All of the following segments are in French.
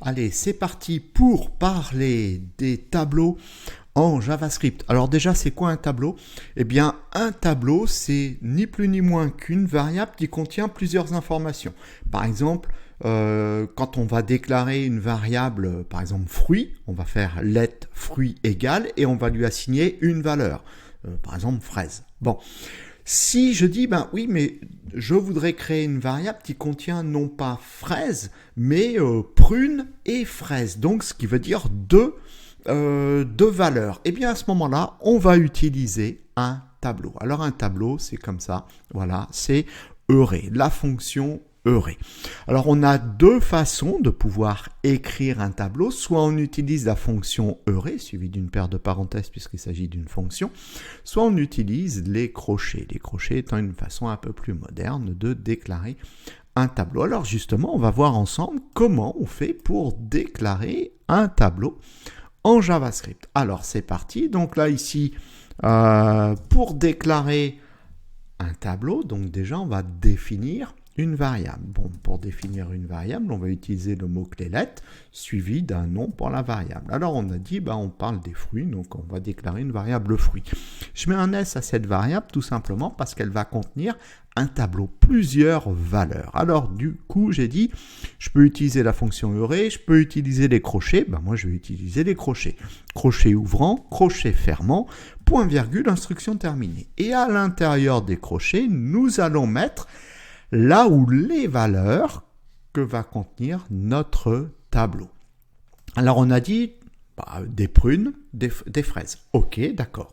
Allez, c'est parti pour parler des tableaux en JavaScript. Alors déjà, c'est quoi un tableau? Eh bien, un tableau, c'est ni plus ni moins qu'une variable qui contient plusieurs informations. Par exemple, quand on va déclarer une variable, par exemple fruit, on va faire let fruit égale et on va lui assigner une valeur. Par exemple, fraise. Bon. Si je dis, ben oui, mais je voudrais créer une variable qui contient non pas fraise, mais prune et fraise. Donc, ce qui veut dire deux valeurs. Et bien, à ce moment-là, on va utiliser un tableau. Alors, un tableau, c'est comme ça. Voilà, c'est array, la fonction array. Alors, on a deux façons de pouvoir écrire un tableau. Soit on utilise la fonction array, suivie d'une paire de parenthèses puisqu'il s'agit d'une fonction, soit on utilise les crochets. Les crochets étant une façon un peu plus moderne de déclarer un tableau. Alors justement, on va voir ensemble comment on fait pour déclarer un tableau en JavaScript. Alors c'est parti. Donc là ici, pour déclarer un tableau, donc déjà on va définir une variable. Bon, pour définir une variable, on va utiliser le mot-clé let suivi d'un nom pour la variable. Alors on a dit, on parle des fruits, donc on va déclarer une variable fruit. Je mets un S à cette variable tout simplement parce qu'elle va contenir un tableau, plusieurs valeurs. Alors du coup, j'ai dit, je peux utiliser la fonction array, je peux utiliser les crochets. Moi, je vais utiliser les crochets. Crochet ouvrant, crochet fermant, point virgule, instruction terminée. Et à l'intérieur des crochets, nous allons mettre là où les valeurs que va contenir notre tableau. Alors on a dit des prunes, des fraises. Ok, d'accord.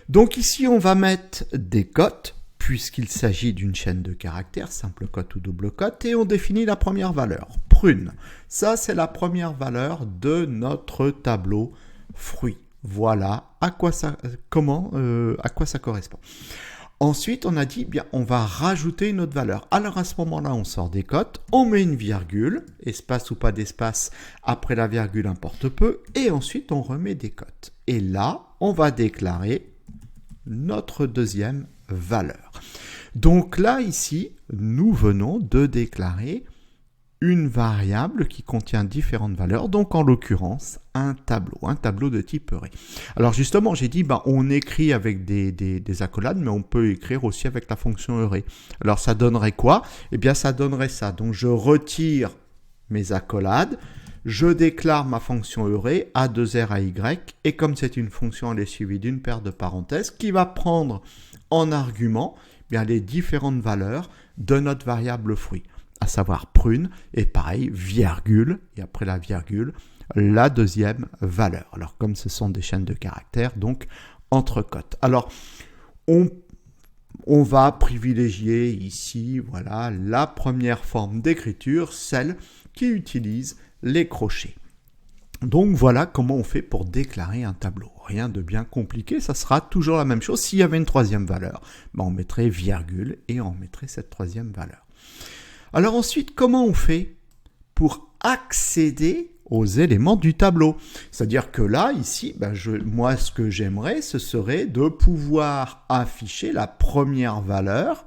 Donc ici on va mettre des cotes, puisqu'il s'agit d'une chaîne de caractères, simple cote ou double cote, et on définit la première valeur, prune. Ça c'est la première valeur de notre tableau fruit. Voilà à quoi ça correspond. Ensuite, on a dit, on va rajouter une autre valeur. Alors, à ce moment-là, on sort des cotes, on met une virgule, espace ou pas d'espace, après la virgule importe peu, et ensuite, on remet des cotes. Et là, on va déclarer notre deuxième valeur. Donc là, ici, nous venons de déclarer une variable qui contient différentes valeurs, donc en l'occurrence un tableau de type array. Alors justement, j'ai dit, on écrit avec des accolades, mais on peut écrire aussi avec la fonction array. Alors ça donnerait quoi? Eh bien ça donnerait ça. Donc je retire mes accolades, je déclare ma fonction array A2R à Y, et comme c'est une fonction, elle est suivie d'une paire de parenthèses qui va prendre en argument les différentes valeurs de notre variable fruit, à savoir prune, et pareil, virgule, et après la virgule, la deuxième valeur. Alors, comme ce sont des chaînes de caractères, donc entre cotes. Alors, on va privilégier ici, voilà, la première forme d'écriture, celle qui utilise les crochets. Donc, voilà comment on fait pour déclarer un tableau. Rien de bien compliqué, ça sera toujours la même chose. S'il y avait une troisième valeur, on mettrait virgule et on mettrait cette troisième valeur. Alors ensuite, comment on fait pour accéder aux éléments du tableau? C'est-à-dire que là, ici, moi, ce que j'aimerais, ce serait de pouvoir afficher la première valeur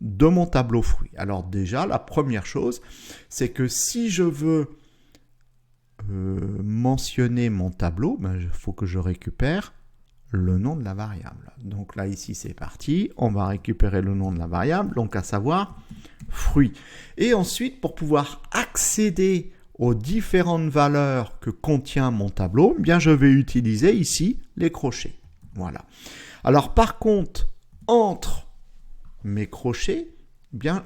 de mon tableau fruit. Alors déjà, la première chose, c'est que si je veux mentionner mon tableau, il faut que je récupère le nom de la variable. Donc là, ici, c'est parti. On va récupérer le nom de la variable, donc à savoir fruit. Et ensuite, pour pouvoir accéder aux différentes valeurs que contient mon tableau, je vais utiliser ici les crochets. Voilà. Alors par contre, entre mes crochets,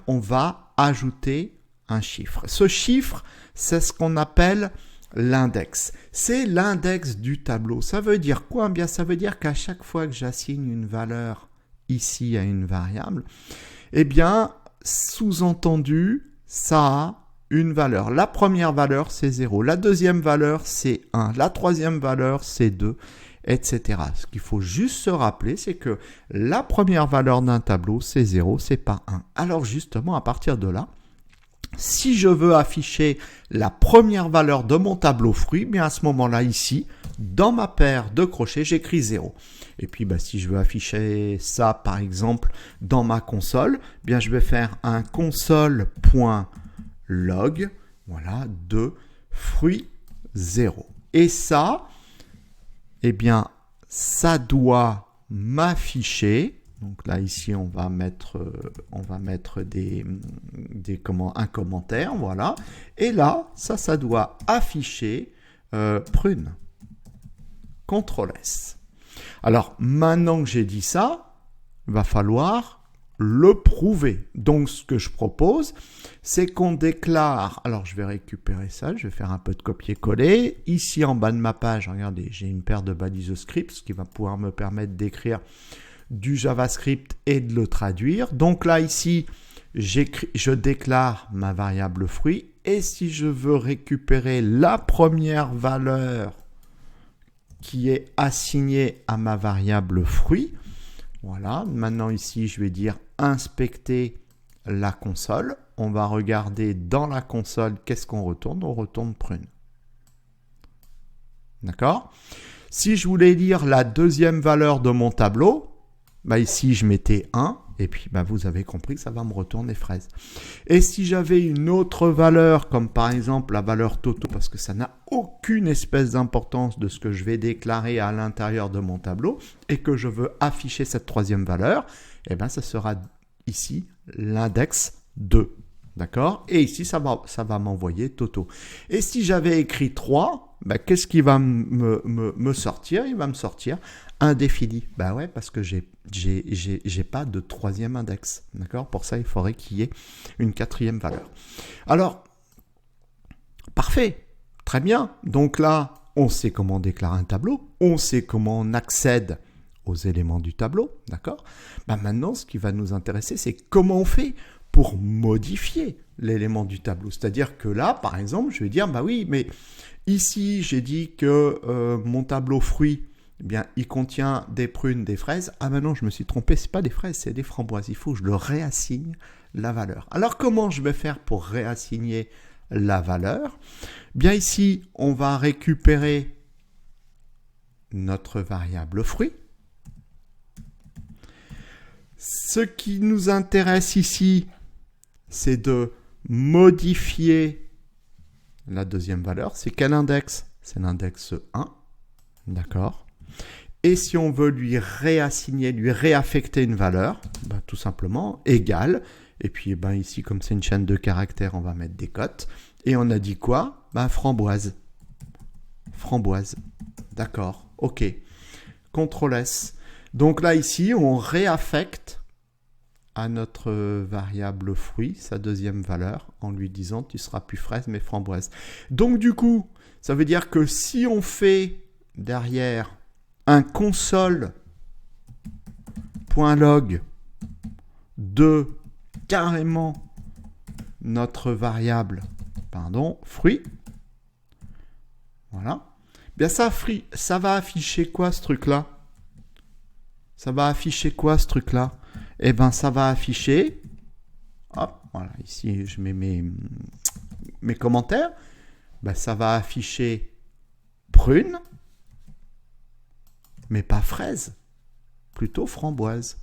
on va ajouter un chiffre. Ce chiffre, c'est ce qu'on appelle l'index. C'est l'index du tableau. Ça veut dire quoi? Ça veut dire qu'à chaque fois que j'assigne une valeur ici à une variable, sous-entendu, ça a une valeur. La première valeur, c'est 0. La deuxième valeur, c'est 1. La troisième valeur, c'est 2, etc. Ce qu'il faut juste se rappeler, c'est que la première valeur d'un tableau, c'est 0, c'est pas 1. Alors justement, à partir de là, si je veux afficher la première valeur de mon tableau fruit, à ce moment-là, ici, dans ma paire de crochets, j'écris 0. Et puis, si je veux afficher ça, par exemple, dans ma console, je vais faire un console.log, voilà, de fruit 0. Et ça, eh bien, ça doit m'afficher. Donc là, ici, on va mettre un commentaire, voilà. Et là, ça doit afficher prune. CTRL-S. Alors, maintenant que j'ai dit ça, il va falloir le prouver. Donc, ce que je propose, c'est qu'on déclare... Alors, je vais récupérer ça, je vais faire un peu de copier-coller. Ici, en bas de ma page, regardez, j'ai une paire de balises script, ce qui va pouvoir me permettre d'écrire du JavaScript et de le traduire. Donc là, ici, je déclare ma variable fruit. Et si je veux récupérer la première valeur qui est assignée à ma variable fruit, voilà, maintenant ici, je vais dire inspecter la console. On va regarder dans la console, qu'est-ce qu'on retourne? On retourne prune. D'accord? Si je voulais lire la deuxième valeur de mon tableau, bah ici, je mettais 1, et puis bah, vous avez compris que ça va me retourner fraise. Et si j'avais une autre valeur, comme par exemple la valeur Toto, parce que ça n'a aucune espèce d'importance de ce que je vais déclarer à l'intérieur de mon tableau, et que je veux afficher cette troisième valeur, eh bien, ça sera ici l'index 2. D'accord? Et ici, ça va m'envoyer Toto. Et si j'avais écrit 3, bah, qu'est-ce qui va me sortir? Il va me sortir indéfini. Bah ouais, parce que j'ai pas de troisième index. D'accord? Pour ça, il faudrait qu'il y ait une quatrième valeur. Alors, parfait. Très bien. Donc là, on sait comment déclarer un tableau. On sait comment on accède aux éléments du tableau. D'accord? Bah maintenant, ce qui va nous intéresser, c'est comment on fait pour modifier l'élément du tableau. C'est-à-dire que là, par exemple, je vais dire, bah oui, mais ici, j'ai dit que mon tableau fruit, eh bien, il contient des prunes, des fraises. Ah ben non, je me suis trompé, c'est pas des fraises, c'est des framboises. Il faut que je le réassigne la valeur. Alors, comment je vais faire pour réassigner la valeur? Bien ici, on va récupérer notre variable fruit. Ce qui nous intéresse ici, c'est de modifier la deuxième valeur. C'est quel index? C'est l'index 1. D'accord. Et si on veut lui réassigner, lui réaffecter une valeur, ben, tout simplement égal. Et puis ben, ici, comme c'est une chaîne de caractères, on va mettre des cotes. Et on a dit quoi? Ben, framboise. Framboise. D'accord. OK. CTRL-S. Donc là, ici, on réaffecte à notre variable fruit sa deuxième valeur en lui disant tu seras plus fraise mais framboise. Donc du coup, ça veut dire que si on fait derrière un console.log de carrément notre variable fruit, voilà, bien ça va afficher quoi ce truc-là? Ça va afficher quoi ce truc-là? Eh bien, ça va afficher, hop, voilà, ici je mets mes commentaires, ben, ça va afficher prune, mais pas fraise, plutôt framboise.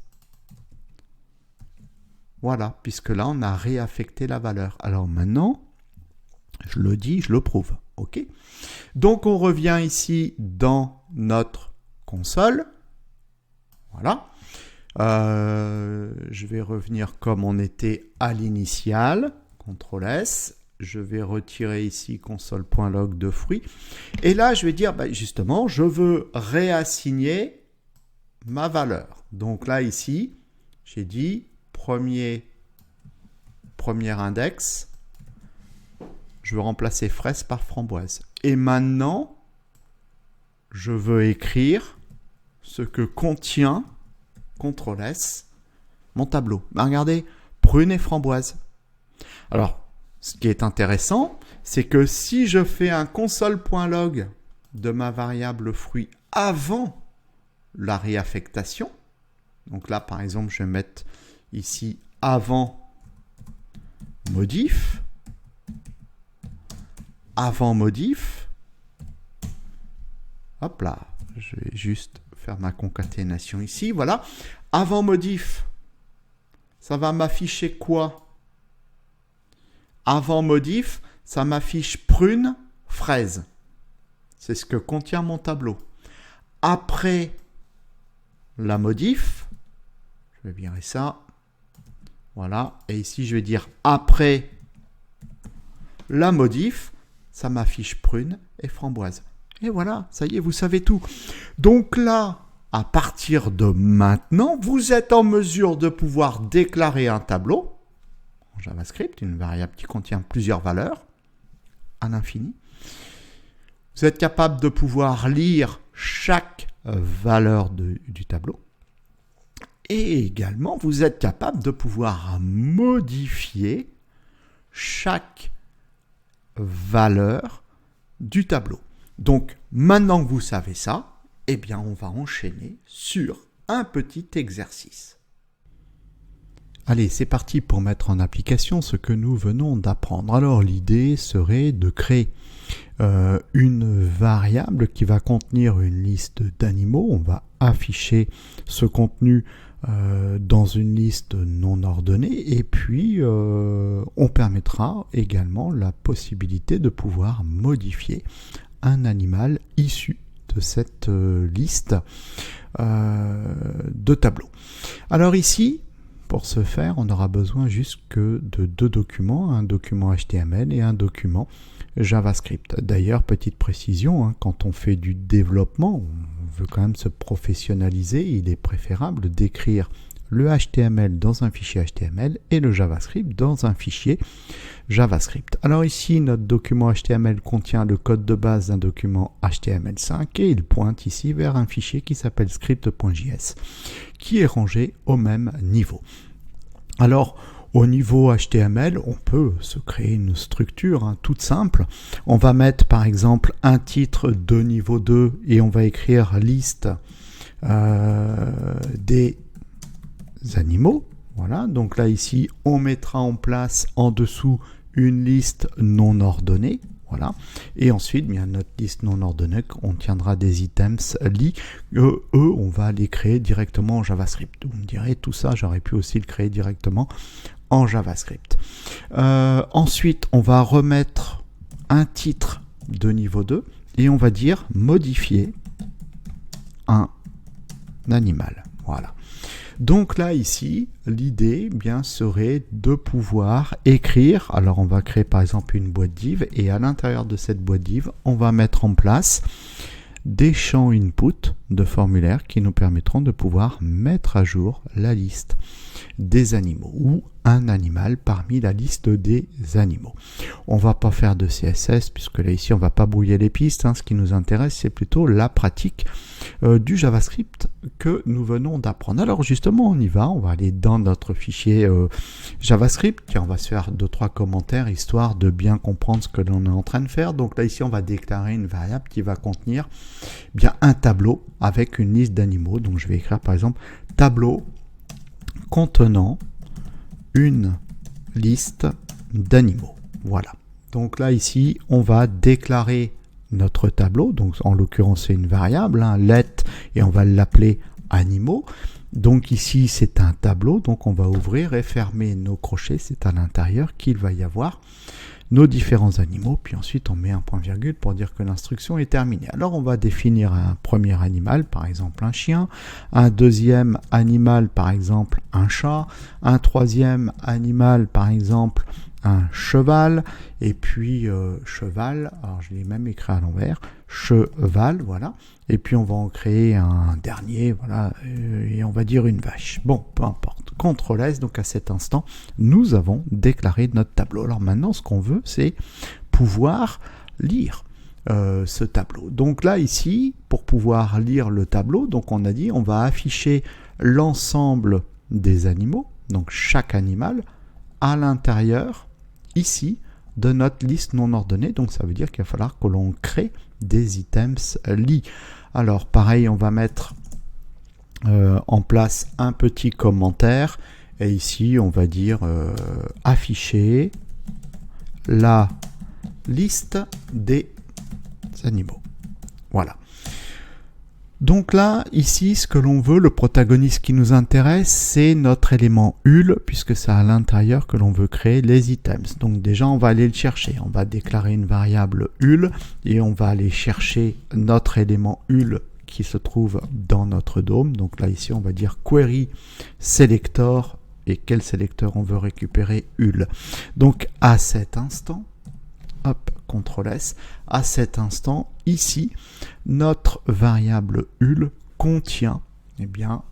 Voilà, puisque là, on a réaffecté la valeur. Alors maintenant, je le dis, je le prouve. OK? Donc, on revient ici dans notre console. Voilà. Je vais revenir comme on était à l'initial. CTRL-S. Je vais retirer ici console.log de fruit. Et là, je vais dire, ben, justement, je veux réassigner ma valeur. Donc là, ici, j'ai dit premier index. Je veux remplacer fraise par framboise. Et maintenant, je veux écrire ce que contient, CTRL-S, mon tableau. Ben, regardez, prune et framboise. Alors, ce qui est intéressant, c'est que si je fais un console.log de ma variable fruit avant la réaffectation, donc là, par exemple, je vais mettre ici avant modif, hop là, je vais juste faire ma concaténation ici, voilà. Avant modif, ça va m'afficher quoi? Avant modif, ça m'affiche prune, fraise. C'est ce que contient mon tableau. Après la modif, je vais virer ça. Voilà. Et ici, je vais dire après la modif, ça m'affiche prune et framboise. Et voilà, ça y est, vous savez tout. Donc là, à partir de maintenant, vous êtes en mesure de pouvoir déclarer un tableau en JavaScript, une variable qui contient plusieurs valeurs à l'infini. Vous êtes capable de pouvoir lire chaque valeur du tableau. Et également, vous êtes capable de pouvoir modifier chaque valeur du tableau. Donc, maintenant que vous savez ça, eh bien, on va enchaîner sur un petit exercice. Allez, c'est parti pour mettre en application ce que nous venons d'apprendre. Alors, l'idée serait de créer une variable qui va contenir une liste d'animaux. On va afficher ce contenu dans une liste non ordonnée et puis on permettra également la possibilité de pouvoir modifier un animal issu de cette liste de tableaux. Alors ici, pour ce faire, on aura besoin juste que de deux documents, un document HTML et un document JavaScript. D'ailleurs, petite précision, quand on fait du développement, on veut quand même se professionnaliser, il est préférable d'écrire le HTML dans un fichier HTML et le JavaScript dans un fichier JavaScript. Alors ici, notre document HTML contient le code de base d'un document HTML5 et il pointe ici vers un fichier qui s'appelle script.js qui est rangé au même niveau. Alors, au niveau HTML, on peut se créer une structure toute simple. On va mettre par exemple un titre de niveau 2 et on va écrire liste des animaux. Voilà, donc là ici, on mettra en place en dessous une liste non ordonnée. Voilà. Et ensuite, bien, notre liste non ordonnée contiendra des items li. Eux, on va les créer directement en JavaScript. Vous me direz, tout ça, j'aurais pu aussi le créer directement en JavaScript. Ensuite, on va remettre un titre de niveau 2 et on va dire modifier un animal. Voilà. Donc là, ici, l'idée bien serait de pouvoir écrire. Alors, on va créer par exemple une boîte div et à l'intérieur de cette boîte div, on va mettre en place des champs input de formulaire qui nous permettront de pouvoir mettre à jour la liste des animaux ou un animal parmi la liste des animaux. On va pas faire de CSS puisque là ici on va pas brouiller les pistes. Ce qui nous intéresse c'est plutôt la pratique du JavaScript que nous venons d'apprendre. Alors justement on y va, on va aller dans notre fichier JavaScript. Tiens, on va se faire 2-3 commentaires histoire de bien comprendre ce que l'on est en train de faire. Donc là ici on va déclarer une variable qui va contenir bien un tableau avec une liste d'animaux. Donc je vais écrire par exemple tableau contenant une liste d'animaux. Voilà. Donc là, ici, on va déclarer notre tableau. Donc, en l'occurrence, c'est une variable, let, et on va l'appeler animaux. Donc ici, c'est un tableau. Donc, on va ouvrir et fermer nos crochets. C'est à l'intérieur qu'il va y avoir nos différents animaux, puis ensuite on met un point-virgule pour dire que l'instruction est terminée. Alors on va définir un premier animal, par exemple un chien, un deuxième animal, par exemple un chat, un troisième animal, par exemple un cheval, et puis cheval, alors je l'ai même écrit à l'envers, cheval, voilà, et puis on va en créer un dernier, voilà, et on va dire une vache. Bon, peu importe. CTRL S, donc à cet instant, nous avons déclaré notre tableau. Alors maintenant, ce qu'on veut, c'est pouvoir lire ce tableau. Donc là, ici, pour pouvoir lire le tableau, donc on a dit, on va afficher l'ensemble des animaux, donc chaque animal, à l'intérieur, ici, de notre liste non ordonnée. Donc ça veut dire qu'il va falloir que l'on crée des items li. Alors pareil, on va mettre en place un petit commentaire et ici on va dire afficher la liste des animaux. Voilà. Donc là, ici, ce que l'on veut, le protagoniste qui nous intéresse, c'est notre élément HUL, puisque c'est à l'intérieur que l'on veut créer les items. Donc déjà, on va aller le chercher. On va déclarer une variable HUL et on va aller chercher notre élément HUL qui se trouve dans notre DOM. Donc là, ici, on va dire query selector et quel sélecteur on veut récupérer HUL. Donc à cet instant, hop, CTRL S, à cet instant, ici, notre variable HUL contient, eh bien,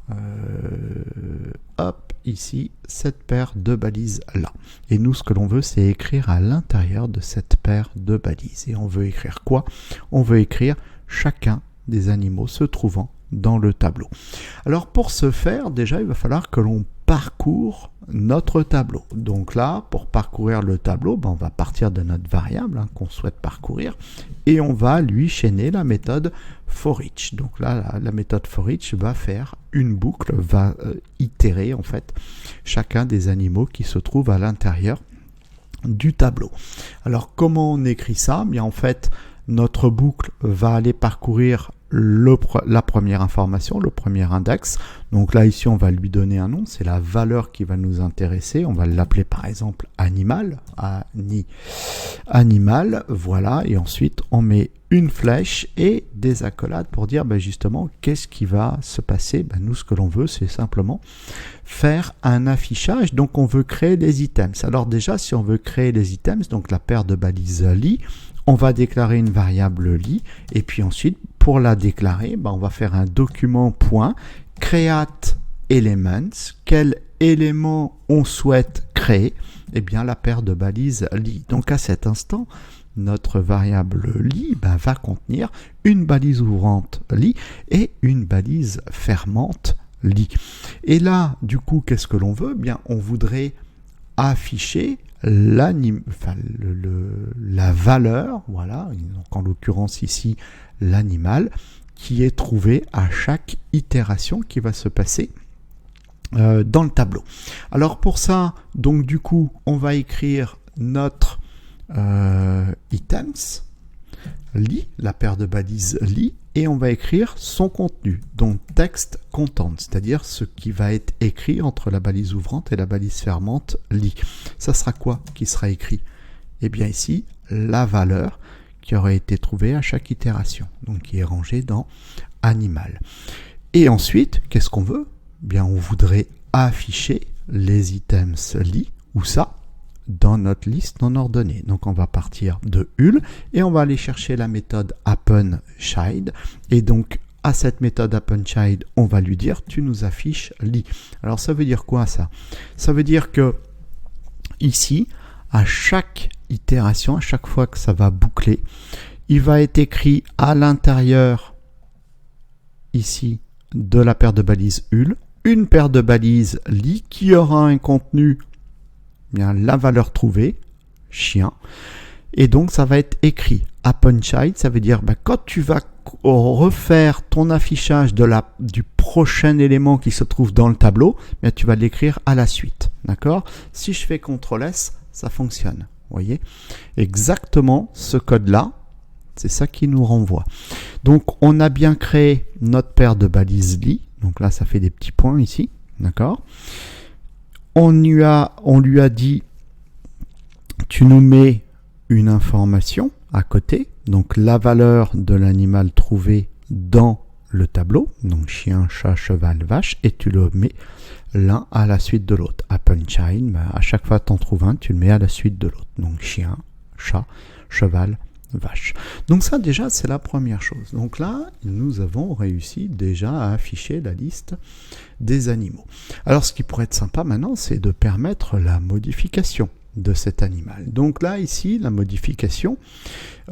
hop, ici, cette paire de balises là. Et nous, ce que l'on veut, c'est écrire à l'intérieur de cette paire de balises. Et on veut écrire quoi? On veut écrire chacun des animaux se trouvant dans le tableau. Alors pour ce faire, déjà, il va falloir que l'on parcourt notre tableau. Donc là, pour parcourir le tableau, on va partir de notre variable qu'on souhaite parcourir et on va lui chaîner la méthode forEach. Donc là, la méthode forEach va faire une boucle, va itérer en fait chacun des animaux qui se trouvent à l'intérieur du tableau. Alors comment on écrit ça? Bien en fait, notre boucle va aller parcourir la première information, le premier index. Donc là, ici, on va lui donner un nom. C'est la valeur qui va nous intéresser. On va l'appeler par exemple animal. Animal, voilà. Et ensuite, on met une flèche et des accolades pour dire justement qu'est-ce qui va se passer. Nous, ce que l'on veut, c'est simplement faire un affichage. Donc, on veut créer des items. Alors déjà, si on veut créer les items, donc la paire de balises lit, on va déclarer une variable lit et puis ensuite, pour la déclarer, on va faire un document point create elements. Quel élément on souhaite créer? Eh bien, la paire de balises lit. Donc, à cet instant, notre variable lit va contenir une balise ouvrante lit et une balise fermante lit. Et là, du coup, qu'est-ce que l'on veut? Bien, on voudrait afficher la valeur, voilà, donc en l'occurrence ici l'animal, qui est trouvé à chaque itération qui va se passer dans le tableau. Alors pour ça, donc du coup, on va écrire notre items lit, la paire de balises lit, et on va écrire son contenu, donc text content, c'est-à-dire ce qui va être écrit entre la balise ouvrante et la balise fermante lit. Ça sera quoi qui sera écrit? Eh bien ici, la valeur qui aurait été trouvée à chaque itération, donc qui est rangée dans animal. Et ensuite, qu'est-ce qu'on veut? Bien, on voudrait afficher les items lit, ou ça, dans notre liste non ordonnée. Donc on va partir de HUL et on va aller chercher la méthode AppendChild. Et donc à cette méthode AppendChild, on va lui dire tu nous affiches lit. Alors ça veut dire quoi ça? Ça veut dire que ici, à chaque itération, à chaque fois que ça va boucler, il va être écrit à l'intérieur ici de la paire de balises HUL, une paire de balises lit qui aura un contenu, bien la valeur trouvée, chien, et donc ça va être écrit AppendChild, ça veut dire quand tu vas refaire ton affichage du prochain élément qui se trouve dans le tableau, bien tu vas l'écrire à la suite, d'accord? Si je fais CTRL S, ça fonctionne, vous voyez? Exactement ce code-là, c'est ça qui nous renvoie. Donc on a bien créé notre paire de balises lit, donc là ça fait des petits points ici, d'accord? On lui a dit, tu nous mets une information à côté, donc la valeur de l'animal trouvé dans le tableau, donc chien, chat, cheval, vache, et tu le mets l'un à la suite de l'autre. AppendChild, à chaque fois que tu en trouves un, tu le mets à la suite de l'autre. Donc chien, chat, cheval, vache. Donc ça déjà c'est la première chose. Donc là nous avons réussi déjà à afficher la liste des animaux. Alors ce qui pourrait être sympa maintenant, c'est de permettre la modification de cet animal. Donc là ici la modification,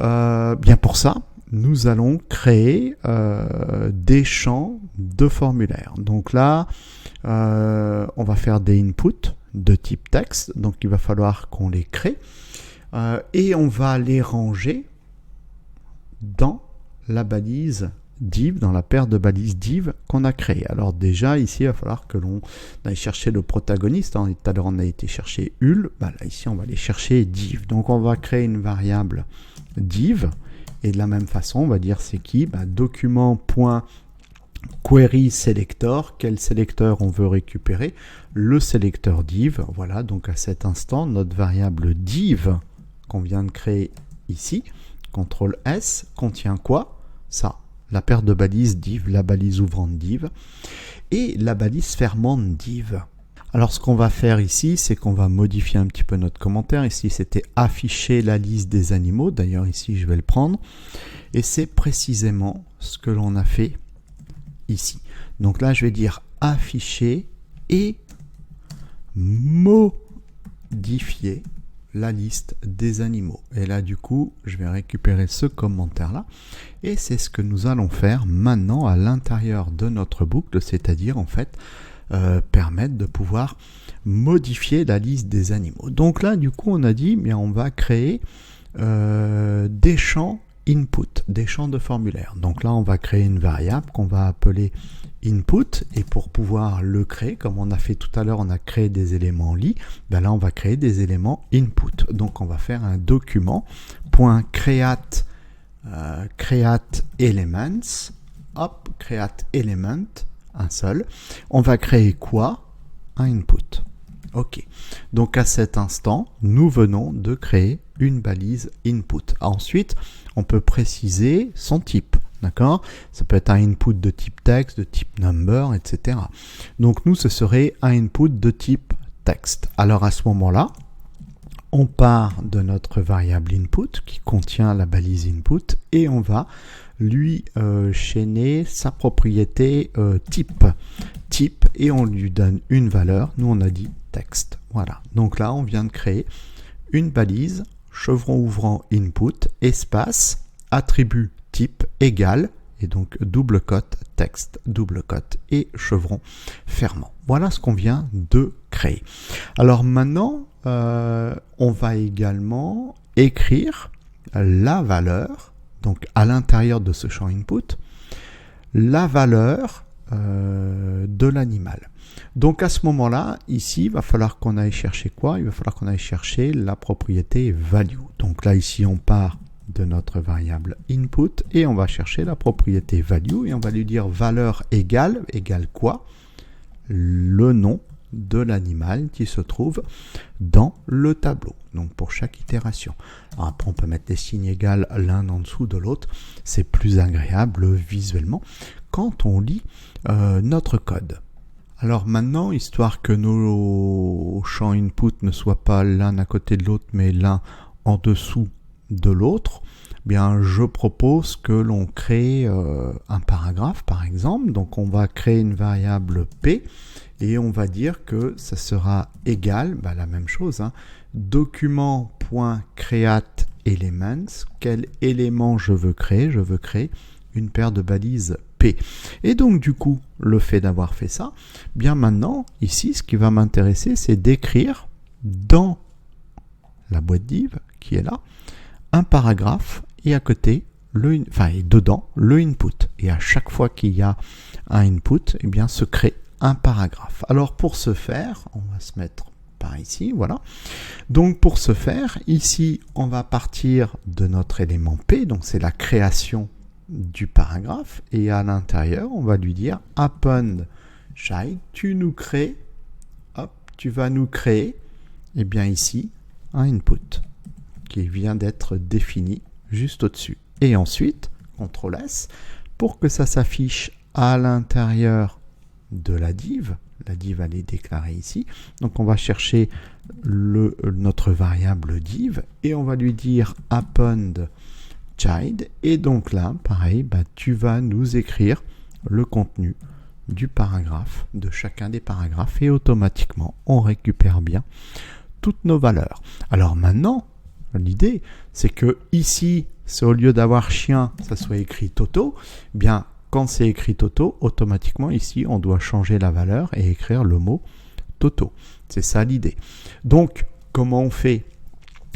bien pour ça nous allons créer des champs de formulaire. Donc là on va faire des inputs de type texte, donc il va falloir qu'on les crée. Et on va les ranger dans la balise div, dans la paire de balises div qu'on a créée. Alors déjà ici il va falloir que l'on aille chercher le protagoniste. Tout à l'heure on a été chercher HUL, là ici on va aller chercher div. Donc on va créer une variable div et de la même façon on va dire c'est qui document.create query selector, quel sélecteur on veut récupérer, le sélecteur div. Voilà, donc à cet instant, notre variable div qu'on vient de créer ici, CTRL S, contient quoi? Ça, la paire de balises div, la balise ouvrante div, et la balise fermante div. Alors ce qu'on va faire ici, c'est qu'on va modifier un petit peu notre commentaire. Ici, c'était afficher la liste des animaux. D'ailleurs, ici, je vais le prendre. Et c'est précisément ce que l'on a fait ici. Donc là, je vais dire afficher et modifier la liste des animaux. Et là, du coup, je vais récupérer ce commentaire-là. Et c'est ce que nous allons faire maintenant à l'intérieur de notre boucle, c'est-à-dire, en fait, permettre de pouvoir modifier la liste des animaux. Donc là, du coup, on a dit, mais on va créer des champs input, des champs de formulaire. Donc là, on va créer une variable qu'on va appeler input, et pour pouvoir le créer, comme on a fait tout à l'heure, on a créé des éléments lit, ben là, on va créer des éléments input. Donc, on va faire un document .create create elements, hop, create element, un seul. On va créer quoi? Un input. Ok. Donc à cet instant, nous venons de créer une balise input. Ensuite, on peut préciser son type. D'accord? Ça peut être un input de type texte, de type number, etc. Donc nous, ce serait un input de type texte. Alors à ce moment-là, on part de notre variable input qui contient la balise input et on va lui chaîner sa propriété type, et on lui donne une valeur. Nous, on a dit texte. Voilà. Donc là, on vient de créer une balise chevron ouvrant input, espace, attribut type égal, et donc double cote texte, double cote et chevron fermant. Voilà ce qu'on vient de créer. Alors maintenant, on va également écrire la valeur, donc à l'intérieur de ce champ input, la valeur de l'animal. Donc à ce moment-là, ici, il va falloir qu'on aille chercher quoi? Il va falloir qu'on aille chercher la propriété value. Donc là, ici, on part de notre variable input et on va chercher la propriété value et on va lui dire valeur égale quoi? Le nom de l'animal qui se trouve dans le tableau. Donc pour chaque itération. Alors après, on peut mettre des signes égales l'un en dessous de l'autre. C'est plus agréable visuellement quand on lit notre code. Alors maintenant, histoire que nos champs input ne soient pas l'un à côté de l'autre, mais l'un en dessous de l'autre, bien je propose que l'on crée un paragraphe par exemple. Donc on va créer une variable P et on va dire que ça sera égal, la même chose, document.create elements, quel élément je veux créer? Je veux créer une paire de balises P. Et donc du coup, le fait d'avoir fait ça, bien maintenant, ici, ce qui va m'intéresser, c'est d'écrire dans la boîte div qui est là, un paragraphe et à côté, et dedans, le input. Et à chaque fois qu'il y a un input, eh bien, se crée un paragraphe. Alors pour ce faire, on va se mettre par ici, voilà. Donc pour ce faire, ici, on va partir de notre élément P, donc c'est la création du paragraphe, et à l'intérieur, on va lui dire append child, tu vas nous créer, et bien ici, un input qui vient d'être défini juste au-dessus. Et ensuite, CTRL S, pour que ça s'affiche à l'intérieur de la div elle est déclarée ici, donc on va chercher notre variable div, et on va lui dire append child, et donc là, pareil, tu vas nous écrire le contenu du paragraphe, de chacun des paragraphes, et automatiquement, on récupère bien toutes nos valeurs. Alors maintenant, l'idée, c'est que ici, c'est au lieu d'avoir chien, ça soit écrit Toto, bien, quand c'est écrit Toto, automatiquement, ici, on doit changer la valeur et écrire le mot Toto. C'est ça l'idée. Donc, comment on fait?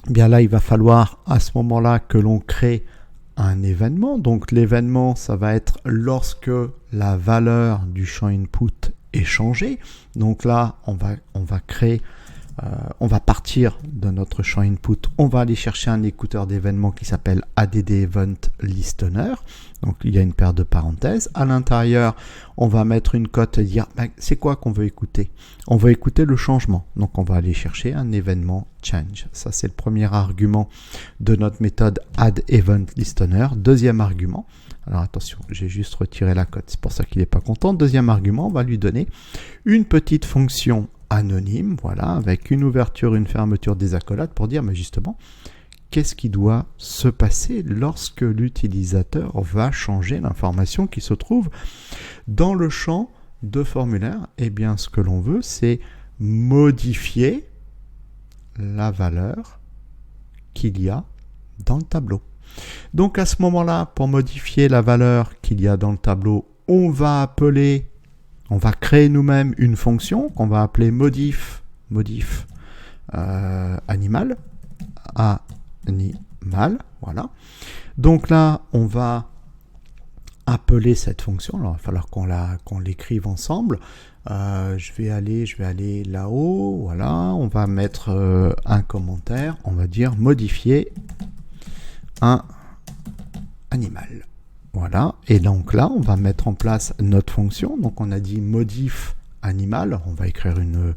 Bien là, il va falloir à ce moment-là que l'on crée un événement. Donc l'événement, ça va être lorsque la valeur du champ input est changée. Donc là, on va créer on va partir de notre champ input, on va aller chercher un écouteur d'événements qui s'appelle ADD Event Listener. Donc il y a une paire de parenthèses. À l'intérieur, on va mettre une cote et dire c'est quoi qu'on veut écouter. On veut écouter le changement. Donc on va aller chercher un événement change. Ça c'est le premier argument de notre méthode Add Event Listener. Deuxième argument. Alors attention, j'ai juste retiré la cote, c'est pour ça qu'il n'est pas content. Deuxième argument, on va lui donner une petite fonction anonyme, voilà, avec une ouverture, une fermeture des accolades pour dire, mais justement, qu'est-ce qui doit se passer lorsque l'utilisateur va changer l'information qui se trouve dans le champ de formulaire? Eh bien, ce que l'on veut, c'est modifier la valeur qu'il y a dans le tableau. Donc à ce moment-là, pour modifier la valeur qu'il y a dans le tableau, on va créer nous-mêmes une fonction qu'on va appeler modif animal, voilà. Donc là, on va appeler cette fonction. Alors, il va falloir qu'on l'écrive ensemble. Je vais aller là-haut, voilà. On va mettre un commentaire. On va dire modifier un animal. Voilà, et donc là, on va mettre en place notre fonction. Donc on a dit modif animal, on va écrire une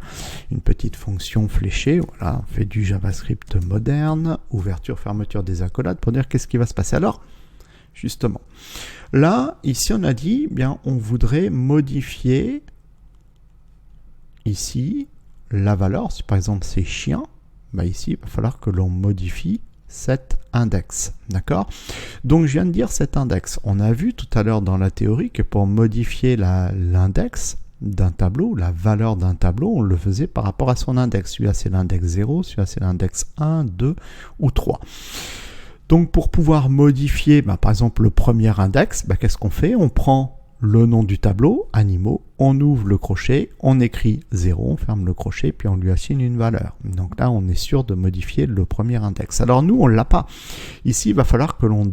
petite fonction fléchée. Voilà, on fait du JavaScript moderne, ouverture, fermeture des accolades pour dire qu'est-ce qui va se passer. Alors, justement, là, ici, on a dit, bien, on voudrait modifier ici la valeur. Si par exemple c'est chien, ici, il va falloir que l'on modifie cet index, d'accord? Donc je viens de dire cet index. On a vu tout à l'heure dans la théorie que pour modifier l'index d'un tableau, la valeur d'un tableau, on le faisait par rapport à son index. Celui-là c'est l'index 0, celui-là c'est l'index 1, 2 ou 3. Donc pour pouvoir modifier par exemple le premier index, qu'est-ce qu'on fait? On prend le nom du tableau, animaux, on ouvre le crochet, on écrit 0, on ferme le crochet, puis on lui assigne une valeur. Donc là, on est sûr de modifier le premier index. Alors nous, on ne l'a pas. Ici, il va falloir que l'on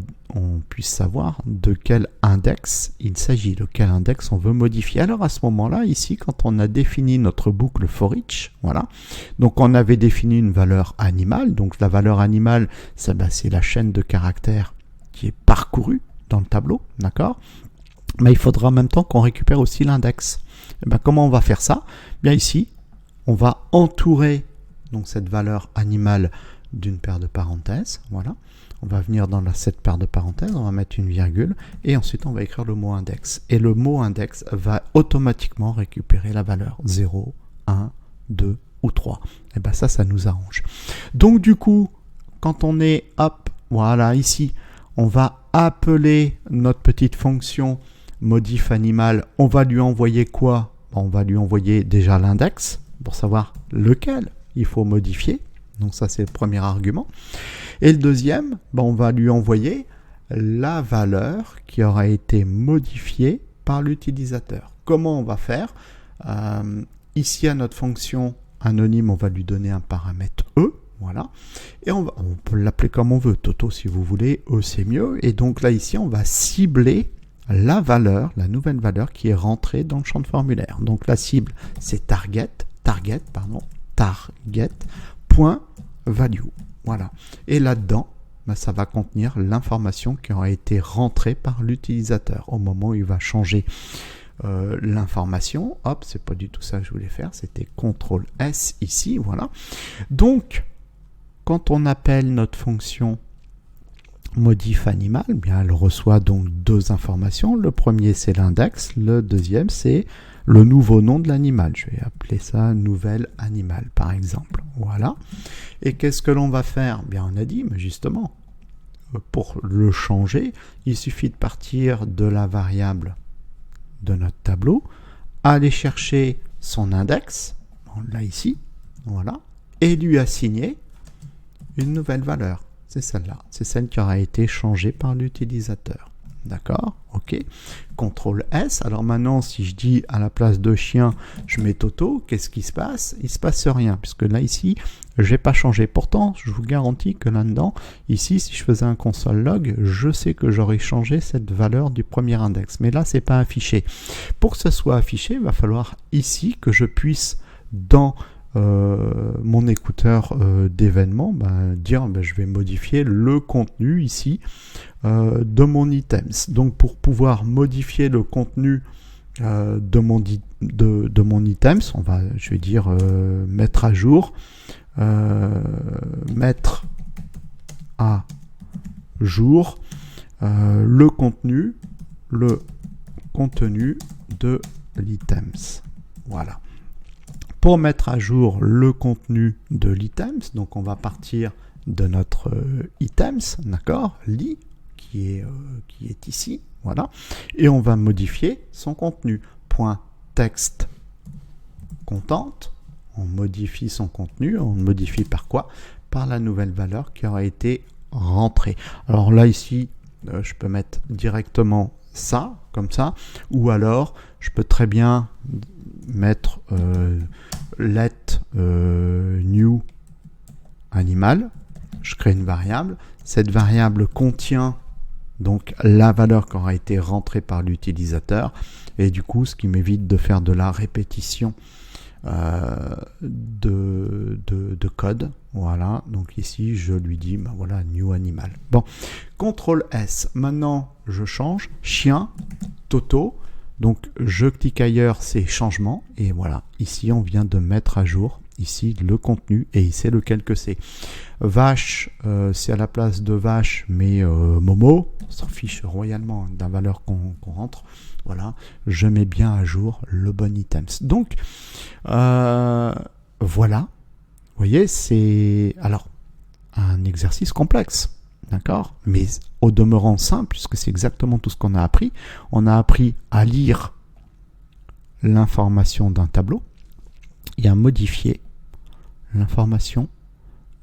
puisse savoir de quel index il s'agit, de quel index on veut modifier. Alors à ce moment-là, ici, quand on a défini notre boucle for each, voilà, donc on avait défini une valeur animale. Donc la valeur animale, c'est la chaîne de caractères qui est parcourue dans le tableau, d'accord? Mais il faudra en même temps qu'on récupère aussi l'index. Comment on va faire ça? Bien ici, on va entourer donc cette valeur animale d'une paire de parenthèses. Voilà. On va venir dans cette paire de parenthèses, on va mettre une virgule et ensuite on va écrire le mot index. Et le mot index va automatiquement récupérer la valeur 0, 1, 2 ou 3. Et ça nous arrange. Donc du coup, quand on est voilà ici, on va appeler notre petite fonction modif animal, on va lui envoyer quoi? On va lui envoyer déjà l'index pour savoir lequel il faut modifier. Donc ça c'est le premier argument. Et le deuxième, on va lui envoyer la valeur qui aura été modifiée par l'utilisateur. Comment on va faire? Ici à notre fonction anonyme, on va lui donner un paramètre E. Voilà. Et on peut l'appeler comme on veut. Toto si vous voulez, E c'est mieux. Et donc là ici, on va cibler la valeur, la nouvelle valeur qui est rentrée dans le champ de formulaire. Donc la cible, c'est target.value. Voilà. Et là-dedans, ça va contenir l'information qui aura été rentrée par l'utilisateur au moment où il va changer l'information. Hop, c'est pas du tout ça que je voulais faire. C'était CTRL S ici. Voilà. Donc, quand on appelle notre fonction modif animal, elle reçoit donc deux informations. Le premier, c'est l'index. Le deuxième, c'est le nouveau nom de l'animal. Je vais appeler ça nouvel animal, par exemple. Voilà. Et qu'est-ce que l'on va faire? On a dit, mais justement, pour le changer, il suffit de partir de la variable de notre tableau, aller chercher son index, là ici, voilà, et lui assigner une nouvelle valeur. C'est celle-là. C'est celle qui aura été changée par l'utilisateur. D'accord? Ok. CTRL S. Alors maintenant, si je dis à la place de chien, je mets Toto, qu'est-ce qui se passe? Il ne se passe rien, puisque là, ici, je n'ai pas changé. Pourtant, je vous garantis que là-dedans, ici, si je faisais un console log, je sais que j'aurais changé cette valeur du premier index. Mais là, ce n'est pas affiché. Pour que ce soit affiché, il va falloir ici que je puisse, dans mon écouteur d'événements, dire je vais modifier le contenu ici de mon items. Donc pour pouvoir modifier le contenu de mon items, je vais dire mettre à jour, mettre à jour le contenu de l'items. Voilà. Pour mettre à jour le contenu de l'items, donc on va partir de notre items, d'accord, li, qui est ici, voilà, et on va modifier son contenu. Point text content, on modifie son contenu, on le modifie par quoi? Par la nouvelle valeur qui aura été rentrée. Alors là, ici, je peux mettre directement ça, comme ça, ou alors je peux très bien mettre let new animal, je crée une variable, cette variable contient donc la valeur qui aura été rentrée par l'utilisateur, et du coup ce qui m'évite de faire de la répétition de code. Voilà, donc ici je lui dis voilà, new animal. Bon, CTRL S, maintenant je change, chien, Toto, donc je clique ailleurs, c'est changement, et voilà, ici on vient de mettre à jour ici le contenu, et c'est lequel que c'est. Vache, c'est à la place de vache, mais Momo, on s'en fiche royalement de la valeur qu'on rentre. Voilà, je mets bien à jour le bon items. Donc, voilà, vous voyez, c'est alors un exercice complexe, d'accord, mais au demeurant simple, puisque c'est exactement tout ce qu'on a appris. On a appris à lire l'information d'un tableau et à modifier l'information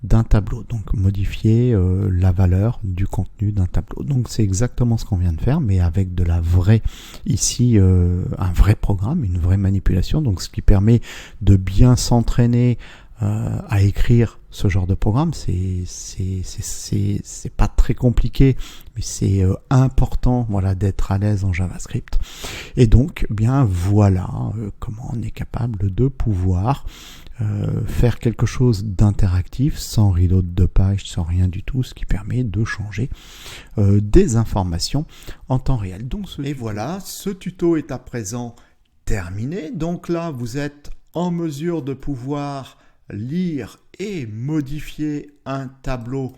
d'un tableau, donc modifier la valeur du contenu d'un tableau. Donc c'est exactement ce qu'on vient de faire, mais avec de la vraie, ici un vrai programme, une vraie manipulation, donc ce qui permet de bien s'entraîner à écrire ce genre de programme. C'est pas très compliqué, mais c'est important, voilà, d'être à l'aise en JavaScript. Et donc bien voilà comment on est capable de pouvoir faire quelque chose d'interactif, sans reload de page, sans rien du tout, ce qui permet de changer des informations en temps réel. Et voilà, ce tuto est à présent terminé. Donc là, vous êtes en mesure de pouvoir lire et modifier un tableau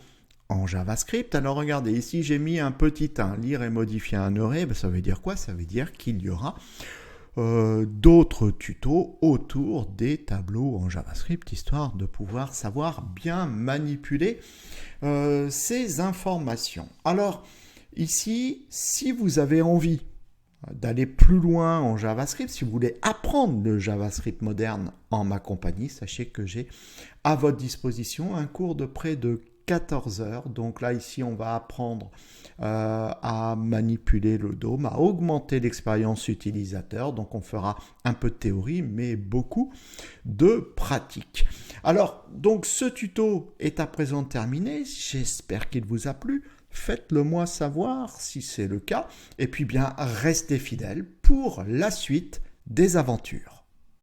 en JavaScript. Alors regardez, ici j'ai mis un petit 1, lire et modifier un array, ça veut dire quoi? Ça veut dire qu'il y aura d'autres tutos autour des tableaux en JavaScript, histoire de pouvoir savoir bien manipuler ces informations. Alors ici, si vous avez envie d'aller plus loin en JavaScript, si vous voulez apprendre le JavaScript moderne en ma compagnie, sachez que j'ai à votre disposition un cours de près de 14 heures. Donc là, ici, on va apprendre à manipuler le DOM, à augmenter l'expérience utilisateur. Donc on fera un peu de théorie, mais beaucoup de pratique. Alors, donc ce tuto est à présent terminé. J'espère qu'il vous a plu. Faites-le moi savoir si c'est le cas. Et puis bien, restez fidèles pour la suite des aventures.